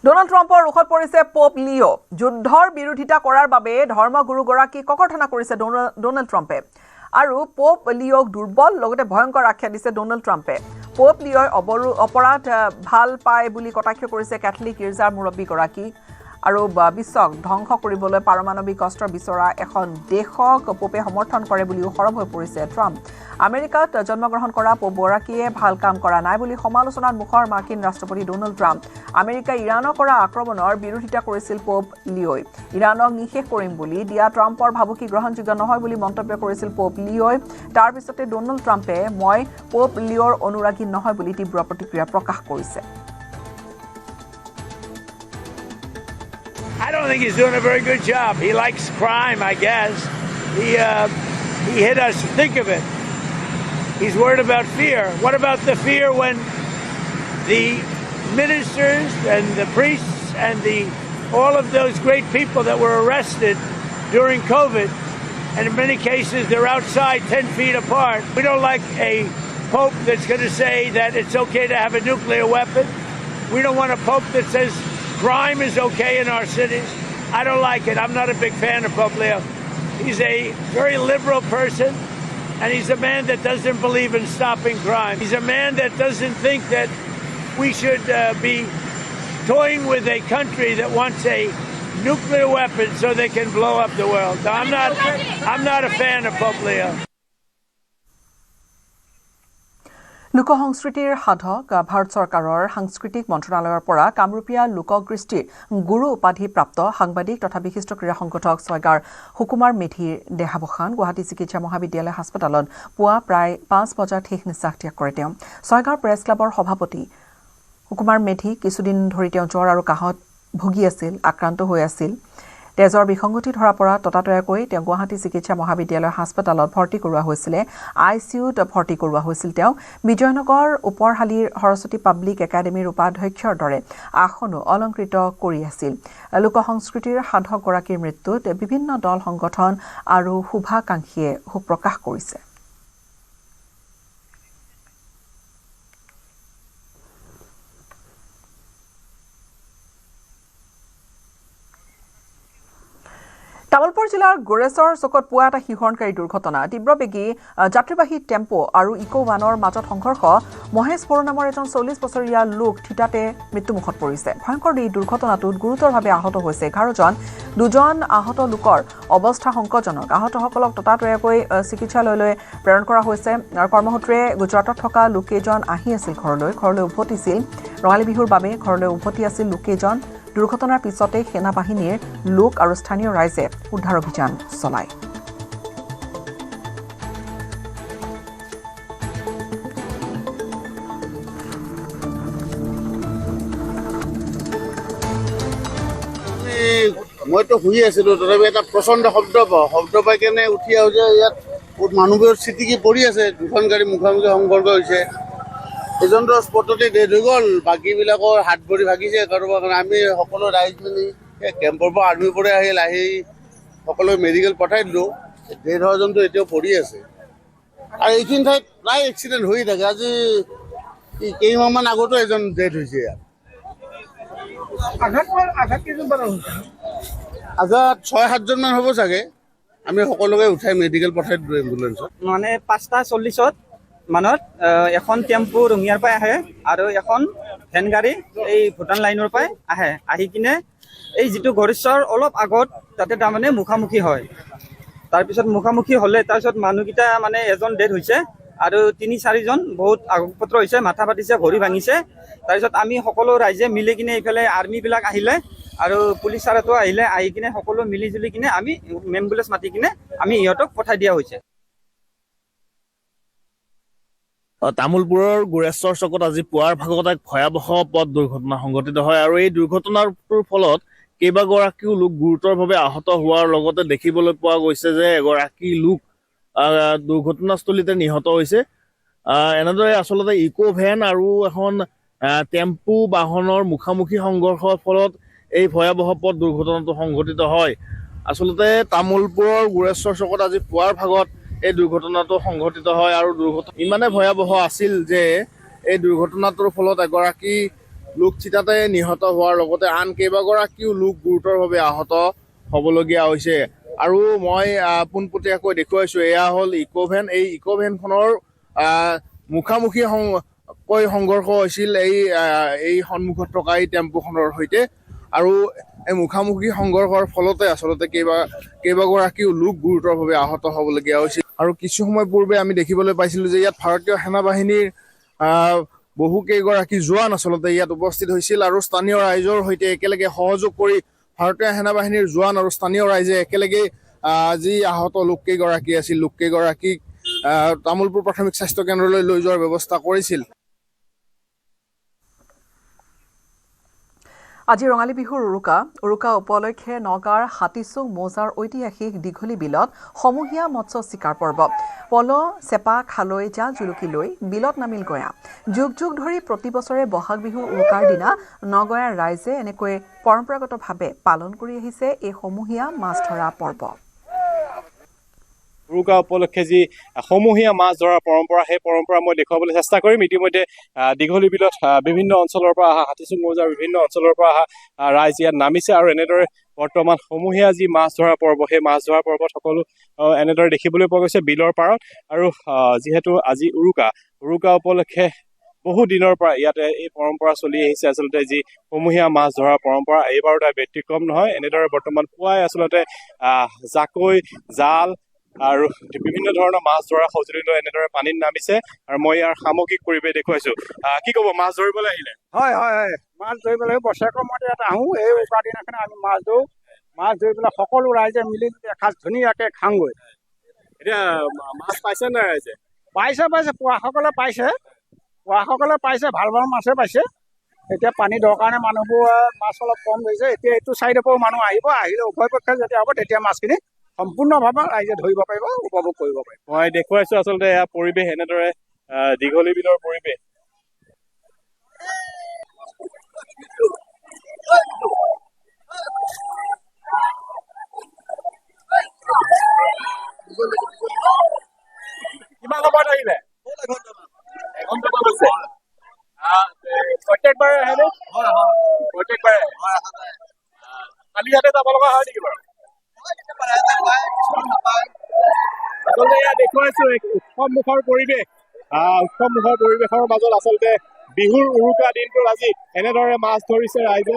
Donald ট্ৰাম্পৰ ৰোষত পৰিছে পোপ লিঅ' যুদ্ধৰ বিৰোধিতা কৰাৰ বাবে ধৰ্মগুৰুগৰাকীক ককৰ্থনা কৰিছে ডোনাল্ড ট্ৰাম্পে আৰু পোপ লিঅ'ক দুৰ্বল লগতে ভয়ংকৰ আখ্যা দিছে ডোনাল্ড ট্ৰাম্পে পোপ লিঅ'ই অপৰাধ ভাল পায় বুলি কটাক্ষ কৰিছে কেথলিক গীৰ্জাৰ মুৰব্বীগৰাকী আৰু বিশ্বক ধ্বংস কৰিবলৈ পাৰমাণৱিক অস্ত্ৰ বিচৰা এখন দেশক পোপে সমৰ্থন কৰে বুলিও সৰব হৈ পৰিছে ট্ৰাম্প আমেৰিকাত জন্মগ্ৰহণ কৰা পোপগৰাকীয়ে ভাল কাম কৰা নাই বুলি সমালোচনাত মুখৰ মাৰ্কিন ৰাষ্ট্ৰপতি ডোনাল্ড ট্ৰাম্প আমেৰিকাই ইৰাণৰ কৰা আক্ৰমণৰ বিৰোধিতা কৰিছিল পোপ লিঅ'ই ইৰাণক নিষেধ কৰিম বুলি দিয়া ট্ৰাম্পৰ ভাবুকি গ্ৰহণযোগ্য নহয় বুলি মন্তব্য কৰিছিল পোপ লিঅ'ই তাৰ পিছতে ডোনাল্ড ট্ৰাম্পে মই পোপ লিঅ'ৰ অনুৰাগী নহয় বুলি তীব্ৰ প্ৰতিক্ৰিয়া প্ৰকাশ কৰিছে I don't think he's doing a very good job. He likes crime, I guess. He hit us. Think of it. He's worried about fear. What about the fear when the ministers and the priests and all of those great people that were arrested during COVID, and in many cases they're outside 10 feet apart. We don't like a pope that's going to say that it's okay to have a nuclear weapon. We don't want a pope that says crime is okay in our cities. I don't like it. I'm not a big fan of Pope Leo. He's a very liberal person, and he's a man that doesn't believe in stopping crime. He's a man that doesn't think that we should be toying with a country that wants a nuclear weapon so they can blow up the world. So I'm not a fan of Pope Leo. লোকসংস্কৃতিৰ সাধক ভাৰত চৰকাৰৰ সাংস্কৃতিক মন্ত্ৰণালয়ৰ পৰা কামৰূপীয়া লোককৃষ্টিৰ গুৰু উপাধি প্ৰাপ্ত সাংবাদিক তথা বিশিষ্ট ক্ৰীড়া সংগঠক ছয়গাৰ সুকুমাৰ মেধিৰ দেহাৱসান গুৱাহাটী চিকিৎসা মহাবিদ্যালয় হাস্পতালত পুৱা প্ৰায় 5 বজাত শেষ নিশ্বাস ত্যাগ কৰে তেওঁ ছয়গাৰ প্ৰেছ ক্লাবৰ সভাপতি সুকুমাৰ মেধি কিছুদিন ধৰি তেওঁ জ্বৰ আৰু কাহত ভুগি আছিল আক্ৰান্ত হৈ আছিল তেজৰ বিসংগতি ধৰা পৰা ততাতয়াকৈ তেওঁ গুৱাহাটী চিকিৎসা মহাবিদ্যালয় হাস্পতালত ভৰ্তি কৰোৱা হৈছিল আইচিইউত ভৰ্তি কৰোৱা হৈছিল তেওঁ বিজয়নগৰ উপৰহালিৰ সৰস্বতী পাব্লিক একাডেমীৰ উপাধ্যক্ষৰ দৰে আসনো অলংকৃত কৰি আছিল লোকসংস্কৃতিৰ সাধকগৰাকীৰ মৃত্যুত বিভিন্ন দল সংগঠন আৰু শুভাকাংক্ষীয়ে শোক প্ৰকাশ কৰিছে তামুলপুৰ জিলাৰ গোৰেছৰ চকত পুৱা এটা শিহৰণকাৰী দুৰ্ঘটনা তীব্ৰবেগী যাত্ৰীবাহী টেম্পো আৰু ইকো ভানৰ মাজত সংঘৰ্ষ মহেশ বড়ো নামৰ এজন 40 বছৰীয়া লোক থিতাতে মৃত্যুমুখত পৰিছে ভয়ংকৰ এই দুৰ্ঘটনাটোত গুৰুতৰভাৱে আহত হৈছে 11 জন দুজন আহত লোকৰ অৱস্থা সংকটজনক আহতসকলক ততাতয়াকৈ চিকিৎসালয়লৈ প্ৰেৰণ কৰা হৈছে আৰু কৰ্মসূত্ৰে গুজৰাটত থকা লোককেইজন আহি আছিল ঘৰলৈ উভতিছিল ৰঙালী বিহুৰ বাবে ঘৰলৈ উভতি আছিল লোককেইজন দুৰ্ঘটনাৰ পিছতে সেনা বাহিনীৰ লোক আৰু স্থানীয় ৰাইজে উদ্ধাৰ অভিযান চলায় মইতো শুই আছিলো তথাপি এটা প্ৰচণ্ড শব্দ পাই কেনে উঠি আহো যে ইয়াত মানুহবোৰৰ চিটিকি পৰি আছে দুখন গাড়ী মুখামুখি সংঘৰ্ষ হৈছে এজনটো স্পটতে ডেড হৈ গ'ল বাকীবিলাকৰ হাত ভৰি ভাগিছে কাৰোবাৰ কাৰণে আমি সকলো ৰাইজ মিলি কেম্পৰ পৰা আৰ্মিৰ পৰা আহি সকলোৱে মেডিকেল পঠাই দিলোঁ ডেড হোৱাজনটো এতিয়াও পৰি আছে আৰু এইখিনি ঠাইত প্ৰায় এক্সিডেণ্ট হৈ থাকে আজি কেইমাহমান আগতো এজন ডেড হৈছে ইয়াত আঘাত 6-7 মান হ'ব চাগে আমি সকলোকে উঠাই মেডিকেল পঠাই দিলোঁ এম্বুলেঞ্চত মানে 5:40 মানত এখন টেম্পু ৰঙিয়াৰ পৰা আহে আৰু এখন ভেন গাড়ী এই ভূটান লাইনৰ পৰা আহি কিনে এই যিটো গড়েশ্বৰ অলপ আগত তাতে তাৰমানে মুখামুখি হয় তাৰপিছত মুখামুখি হ'লে তাৰপিছত মানুহকেইটা মানে এজন ডেড হৈছে আৰু 3-4 জন বহুত আগপত্ৰ হৈছে মাথা ফাটিছে ভৰি ভাঙিছে তাৰপিছত আমি সকলো ৰাইজে মিলি কিনে এইফালে আৰ্মিবিলাক আহিলে আৰু পুলিচ চাৰাটো আহিলে আহি কিনে সকলো মিলি জুলি কিনে আমি এম্বুলেন্স মাতি কিনে আমি ইহঁতক পঠাই দিয়া হৈছে তামুলপুৰৰ গোৰেশ্বৰ চকত আজি পুৱাৰ ভাগত এক ভয়াৱহ পথ দুৰ্ঘটনা সংঘটিত হয় আৰু এই দুৰ্ঘটনাটোৰ ফলত কেইবাগৰাকীও লোক গুৰুতৰভাৱে আহত হোৱাৰ লগতে দেখিবলৈ পোৱা গৈছে যে এগৰাকী লোক দুৰ্ঘটনাস্থলীতে নিহত হৈছে এনেদৰে আচলতে ইকো ভেন আৰু এখন টেম্পু বাহনৰ মুখামুখি সংঘৰ্ষৰ ফলত এই ভয়াৱহ পথ দুৰ্ঘটনাটো সংঘটিত হয় আচলতে তামুলপুৰৰ গোৰেশ্বৰ চকত আজি পুৱাৰ ভাগত এই দুৰ্ঘটনাটো সংঘটিত হয় আৰু দুৰ্ঘটনা ইমানে ভয়াৱহ আছিল যে এই দুৰ্ঘটনাটোৰ ফলত এগৰাকী লোক চিতাতে নিহত হোৱাৰ লগতে আন কেইবাগৰাকীও লোক গুৰুতৰভাৱে আহত হ'বলগীয়া হৈছে। আৰু মই পোনপটীয়াকৈ দেখুৱাইছোঁ, এয়া হ'ল ইকোভেন। এই ইকোভেনখনৰ মুখামুখি সংঘৰ্ষ হৈছিল এই সন্মুখত থকা এই টেম্পুখনৰ সৈতে। আৰু এই মুখামুখি সংঘৰ্ষৰ ফলতে আচলতে কেইবাগৰাকীও লোক গুৰুতৰভাৱে আহত হ'বলগীয়া হৈছিল। আৰু কিছু সময় পূৰ্বে আমি দেখিবলৈ পাইছিলোঁ যে ইয়াত ভাৰতীয় সেনাবাহিনীৰ বহু কেইগৰাকী জোৱান আচলতে ইয়াত উপস্থিত হৈছিল আৰু স্থানীয় ৰাইজৰ সৈতে একেলগে সহযোগ কৰি ভাৰতীয় সেনাবাহিনীৰ জোৱান আৰু স্থানীয় ৰাইজে একেলগে যি আহত লোককেইগৰাকী আছিল, লোককেইগৰাকীক তামোলপুৰ প্ৰাথমিক স্বাস্থ্য কেন্দ্ৰলৈ লৈ যোৱাৰ ব্যৱস্থা কৰিছিল। আজি ৰঙালী বিহুৰ উৰুকা উপলক্ষে নগাঁৱৰ হাতীচুং মৌজাৰ ঐতিহাসিক দীঘলী বিলত সমূহীয়া মৎস্য চিকাৰ পৰ্ব। পল, চেপা, খালৈ, জাল জুলুকি লৈ বিলত নামিল গঞা। যুগ যুগ ধৰি প্ৰতি বছৰে বহাগ বিহুৰ উৰুকাৰ দিনা নগঞাৰ ৰাইজে এনেকৈ পৰম্পৰাগতভাৱে পালন কৰি আহিছে এই সমূহীয়া মাছ ধৰা পৰ্ব। উৰুকা উপলক্ষে যি সমূহীয়া মাছ ধৰাৰ পৰম্পৰা, সেই পৰম্পৰা মই দেখুৱাবলৈ চেষ্টা কৰিম। ইতিমধ্যে দীঘলী বিলত বিভিন্ন অঞ্চলৰ পৰা অহা হাতীচুং মৌজাৰ বিভিন্ন অঞ্চলৰ পৰা অহা ৰাইজ ইয়াত নামিছে আৰু এনেদৰে বৰ্তমান সমূহীয়া যি মাছ ধৰা পৰ্ব, সেই মাছ ধৰা পৰ্বত সকলো এনেদৰে দেখিবলৈ পোৱা গৈছে বিলৰ পাৰত। আৰু যিহেতু আজি উৰুকা উপলক্ষে বহু দিনৰ পৰা ইয়াতে এই পৰম্পৰা চলি আহিছে। আচলতে যি সমূহীয়া মাছ ধৰা পৰম্পৰা এইবাৰো তাৰ ব্যতিক্ৰম নহয়। এনেদৰে বৰ্তমান পুৱাই আচলতে জাকৈ, জাল আৰু বিভিন্ন ধৰণৰ মাছ ধৰা সঁজুলি লৈ এনেদৰে পানীত নামিছে আৰু মই ইয়াৰ সামগ্ৰিক পৰিৱেশ দেখুৱাইছো। কি ক'ব, মাছ ধৰিবলৈ আহিলে? হয় হয় হয়, মাছ ধৰিবলৈ বছৰেকৰ মূৰত ইয়াত আহোঁ। এই উৰুকাৰ দিনাখনে আমি মাছ ধৰোঁ। মাছ ধৰি পেলাই সকলো ৰাইজে মিলি এসাঁজ ধুনীয়াকৈ খাওঁগৈ। এতিয়া মাছ পাইছে নাই ৰাইজে? পাইছে পোৱাসকলে পাইছে, ভাল মাছে পাইছে। এতিয়া পানী দৰ কাৰণে মানুহবোৰ মাছ অলপ কম ধৰিছে। এতিয়া এইটো চাইডৰ পৰাও মানুহ আহিলে উভয় পক্ষে যেতিয়া হ'ব তেতিয়া মাছখিনি সম্পূৰ্ণভাৱে ৰাইজে ধৰিব পাৰিব, উপভোগ কৰিব পাৰিব। মই দেখুৱাইছো আচলতে এয়া পৰিৱেশ, এনেদৰে দীঘলী বিলৰ পৰিৱেশ। কিমান সময়ত আহিলে? এঘণ্টামান হৈছে। প্ৰত্যেকবাৰে আহেনে? প্ৰত্যেকবাৰে খালি হাতে যাব লগা হয় নেকি বাৰু? আচলতে এয়া দেখুৱাইছো উৎসৱমুখৰ পৰিৱেশ। উৎসৱমুখৰ পৰিৱেশৰ মাজত আচলতে বিহুৰ উৰুকা দিনটোত আজি এনেদৰে মাছ ধৰিছে ৰাইজে।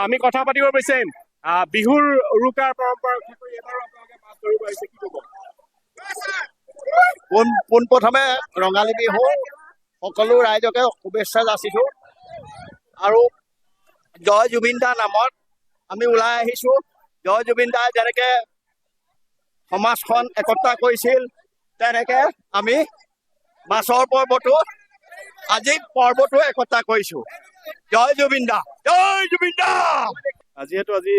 আমি কথা পাতিব বিচাৰিম বিহুৰ উৰুকাৰ পৰম্পৰা ৰক্ষা কৰি এবাৰো আপোনালোকে মাছ ধৰিব আহিছে, কি ক'ব? পোনপ্ৰথমে ৰঙালী বিহু সকলো ৰাইজকে শুভেচ্ছা যাচিছোঁ। আৰু জয় জুবিন দাৰ নামত আমি ওলাই আহিছোঁ। জয় জুবিন দাই যেনেকে সমাজখন একতা কৰিছিল, তেনেকে আমি মাছৰ পৰ্বটো একতা কৰিছোঁ। জয় জুবিন দা, জয় জুবিন দা। যিহেতু আজি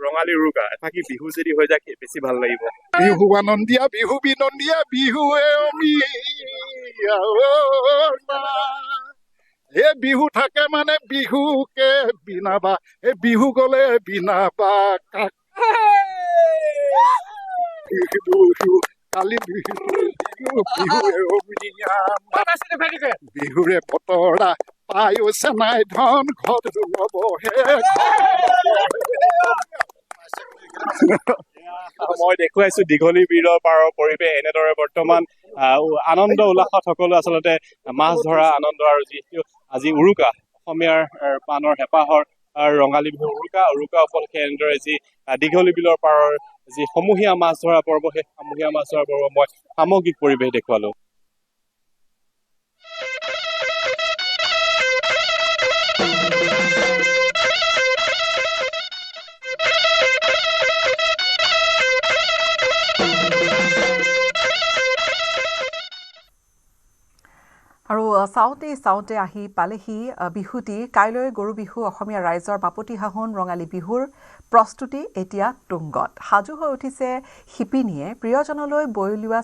ৰঙালী উৰুকা, এফাকি বিহু যদি হৈ যায় বেছি ভাল লাগিব। বিহু আনন্দিয়া, বিহু বিনন্দিয়া, বিহুৱে এই বিহু থাকে মানে বিহুকে বিনাবা, এই বিহু গলে বিনাবা কালি বিহুৰে বতৰা পাই চেনাই ধন ঘৰত হে। মই দেখুৱাইছো দীঘলী বিলৰ পাৰৰ পৰিৱেশ। এনেদৰে বৰ্তমান আনন্দ উল্লাসত সকলো আচলতে মাছ ধৰা আনন্দ। আৰু যিহেতু আজি উৰুকা, অসমীয়াৰ প্ৰাণৰ হেঁপাহৰ ৰঙালী বিহু উৰুকা উপলক্ষে এনেদৰে যি দীঘলী বিলৰ পাৰৰ যি সমূহীয়া মাছ ধৰা পৰ্ব, সেই সমূহীয়া মাছ ধৰা পৰ্ব মই সামগ্ৰিক পৰিৱেশ দেখুৱালো। আৰু চাওঁতে আহি পালেহি বিহুটি। কাইলৈ গৰু বিহু। অসমীয়া ৰাইজৰ বাপতি সাহোন ৰঙালী বিহুৰ প্ৰস্তুতি এতিয়া তুংগত। সাজু হৈ উঠিছে শিপিনীয়ে প্ৰিয়জনলৈ বৈ উলিওৱা